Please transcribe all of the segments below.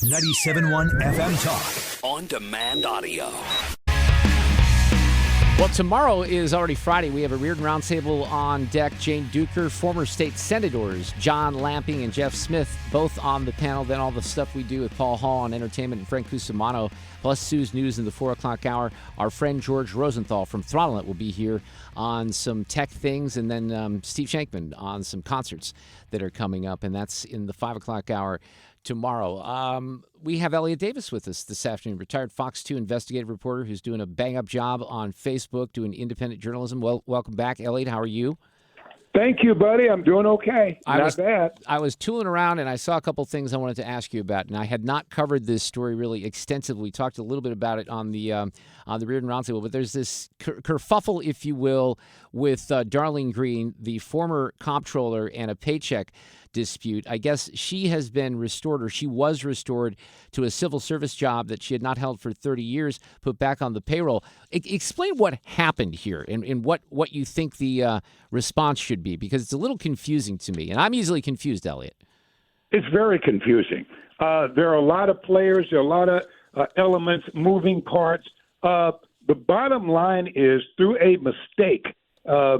97.1 FM Talk. On demand audio. Well, tomorrow is already Friday. We have a Reardon Roundtable on deck. Jane Duker, former state senators John Lamping and Jeff Smith, both on the panel. Then all the stuff we do with Paul Hall on entertainment and Frank Cusimano, plus Sue's News in the 4 o'clock hour. Our friend George Rosenthal from Throttle It will be here on some tech things. And then Steve Shankman on some concerts that are coming up. And that's in the 5 o'clock hour tomorrow. We have Elliot Davis with us this afternoon, retired Fox 2 investigative reporter who's doing a bang-up job on Facebook, doing independent journalism. Well, welcome back, Elliot. How are you? Thank you, buddy. I'm doing okay. Not bad. I was tooling around, and I saw a couple things I wanted to ask you about, and I had not covered this story really extensively. We talked a little bit about it on the Reardon Roundtable, but there's this kerfuffle, if you will, with Darlene Green, the former comptroller, and a paycheck dispute. I guess she has been restored, or she was restored to a civil service job that she had not held for 30 years, put back on the payroll. Explain what happened here and what you think the response should be, because it's a little confusing to me, and I'm easily confused, Elliot. It's very confusing. There are a lot of players, there are a lot of elements, moving parts. The bottom line is, through a mistake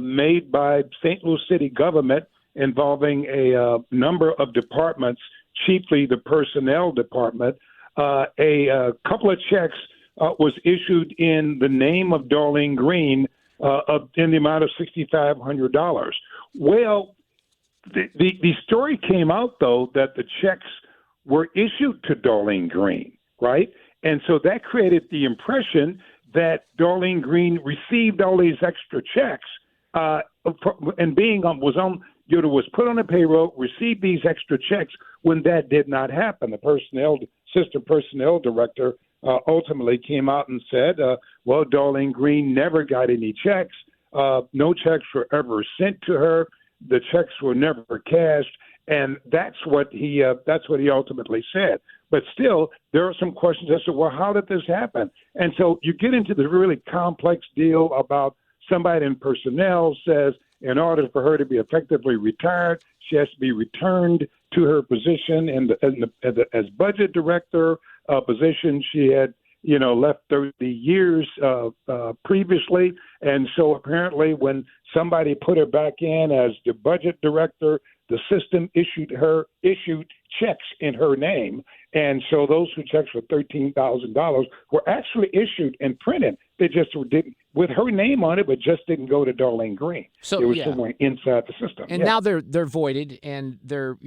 made by St. Louis City government involving a number of departments, chiefly the personnel department, a couple of checks was issued in the name of Darlene Green in the amount of $6,500. Well, the story came out, though, that the checks were issued to Darlene Green, right? And so that created the impression that Darlene Green received all these extra checks and was put on a payroll, received these extra checks when that did not happen. The assistant personnel director ultimately came out and said, well, Darlene Green never got any checks. No checks were ever sent to her. The checks were never cashed. And that's what he ultimately said. But still, there are some questions as to, well, how did this happen? And so you get into the really complex deal about somebody in personnel says, in order for her to be effectively retired, she has to be returned to her position as budget director, a position she had, left 30 years previously. And so apparently when somebody put her back in as the budget director, the system issued checks in her name. And so those two checks for $13,000 were actually issued and printed. They just didn't, with her name on it, but just didn't go to Darlene Green. So it was somewhere inside the system. And now they're voided, and they're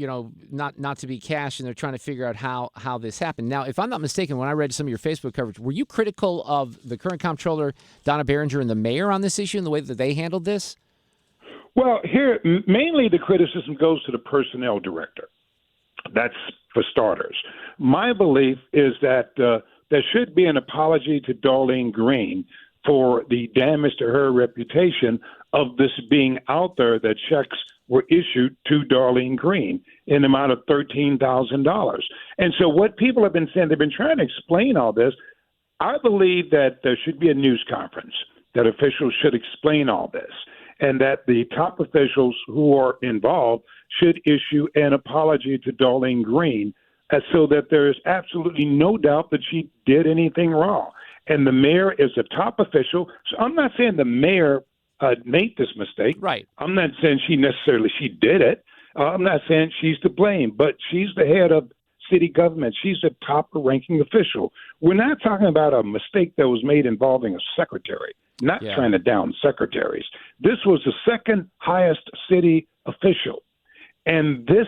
not to be cashed, and they're trying to figure out how this happened. Now, if I'm not mistaken, when I read some of your Facebook coverage, were you critical of the current comptroller, Donna Behringer, and the mayor on this issue and the way that they handled this? Well, here, mainly the criticism goes to the personnel director. That's for starters. My belief is that there should be an apology to Darlene Green for the damage to her reputation of this being out there, that checks were issued to Darlene Green in the amount of $13,000. And so what people have been saying, they've been trying to explain all this. I believe that there should be a news conference, that officials should explain all this, and that the top officials who are involved should issue an apology to Darlene Green, so that there is absolutely no doubt that she did anything wrong. And the mayor is a top official. So I'm not saying the mayor made this mistake. Right. I'm not saying she did it. I'm not saying she's to blame, but she's the head of city government. She's the top-ranking official. We're not talking about a mistake that was made involving a secretary, not trying to down secretaries. This was the second highest city official. And this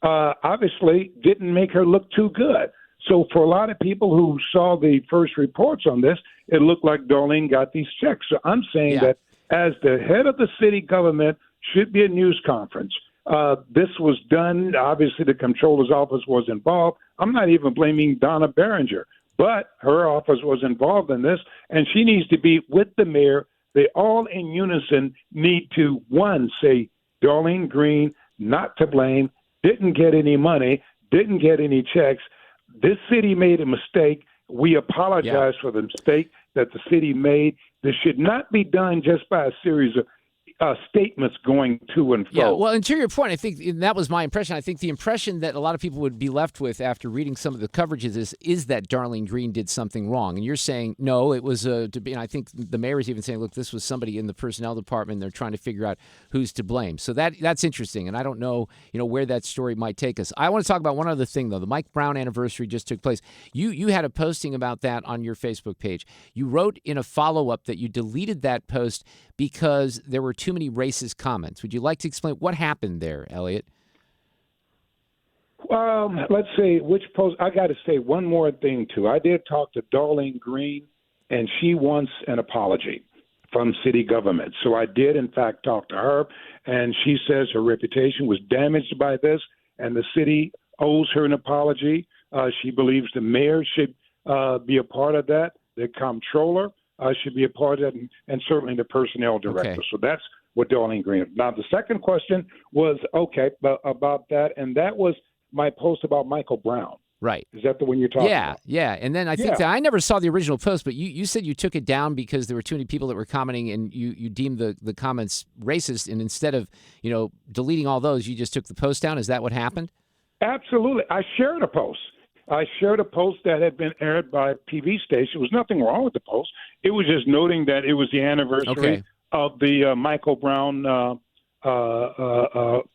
obviously didn't make her look too good. So for a lot of people who saw the first reports on this, it looked like Darlene got these checks. So I'm saying that as the head of the city government, should be a news conference. This was done. Obviously, the comptroller's office was involved. I'm not even blaming Donna Behringer, but her office was involved in this, and she needs to be with the mayor. They all in unison need to, one, say Darlene Green, not to blame, didn't get any money, didn't get any checks. This city made a mistake. We apologize for the mistake that the city made. This should not be done just by a series of statements going to and fro. Yeah, well, and to your point, I think and that was my impression. I think the impression that a lot of people would be left with after reading some of the coverages is that Darlene Green did something wrong. And you're saying, no, it was and I think the mayor is even saying, look, this was somebody in the personnel department. They're trying to figure out who's to blame. So that's interesting. And I don't know, where that story might take us. I want to talk about one other thing, though. The Mike Brown anniversary just took place. You had a posting about that on your Facebook page. You wrote in a follow-up that you deleted that post because there were too many racist comments. Would you like to explain what happened there, Elliot? Let's see, which post. I got to say one more thing, too. I did talk to Darlene Green, and she wants an apology from city government. So I did, in fact, talk to her, and she says her reputation was damaged by this, and the city owes her an apology. She believes the mayor should be a part of that, the comptroller should be a part of that, and certainly the personnel director. Okay. So that's what Darlene Green. Now, the second question was, about that, and that was my post about Michael Brown. Right. Is that the one you're talking about? Yeah. And then I think that I never saw the original post, but you said you took it down because there were too many people that were commenting and you deemed the comments racist, and instead of, deleting all those, you just took the post down. Is that what happened? Absolutely. I shared a post. That had been aired by a TV station. There was nothing wrong with the post. It was just noting that it was the anniversary of the Michael Brown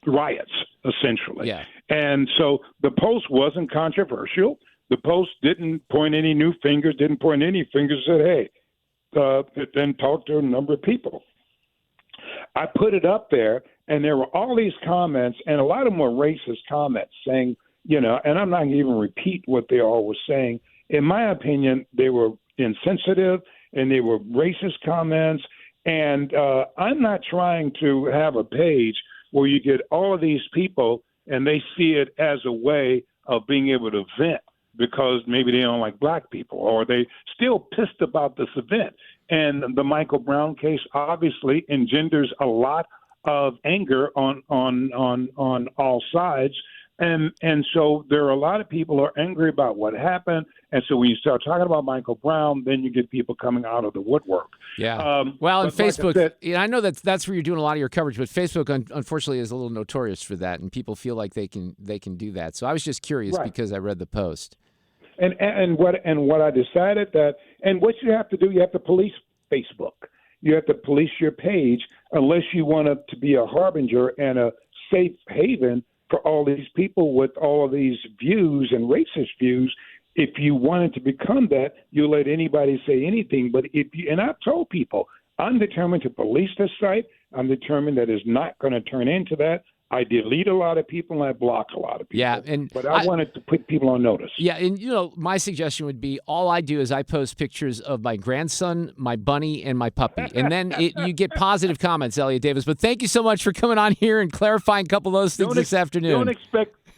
riots, essentially. Yeah. And so the post wasn't controversial. The post didn't point any fingers, said, hey, then talk to a number of people. I put it up there, and there were all these comments, and a lot of them were racist comments saying, and I'm not going to even repeat what they all were saying. In my opinion, they were insensitive and they were racist comments. And I'm not trying to have a page where you get all of these people and they see it as a way of being able to vent because maybe they don't like black people or they still pissed about this event. And the Michael Brown case obviously engenders a lot of anger on all sides. And so there are a lot of people who are angry about what happened. And so when you start talking about Michael Brown, then you get people coming out of the woodwork. Yeah. Well, and Facebook, like I know that's where you're doing a lot of your coverage, but Facebook, unfortunately, is a little notorious for that, and people feel like they can do that. So I was just curious because I read the post. And what I decided and what you have to do, you have to police Facebook. You have to police your page unless you want it to be a harbinger and a safe haven for all these people with all of these views and racist views. If you wanted to become that, you let anybody say anything. But and I've told people, I'm determined to police this site. I'm determined that it's not going to turn into that. I delete a lot of people and I block a lot of people. Yeah, but I wanted to put people on notice. Yeah, and my suggestion would be all I do is I post pictures of my grandson, my bunny, and my puppy, and then you get positive comments, Elliot Davis. But thank you so much for coming on here and clarifying a couple of those things this afternoon.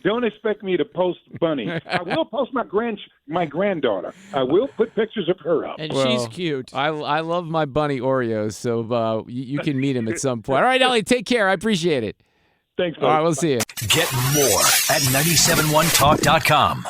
Don't expect me to post bunny. I will post my granddaughter. I will put pictures of her up. And she's cute. I love my bunny Oreos, so you can meet him at some point. All right, Elliot, take care. I appreciate it. Thanks, All right, we'll see you. Get more at 971talk.com.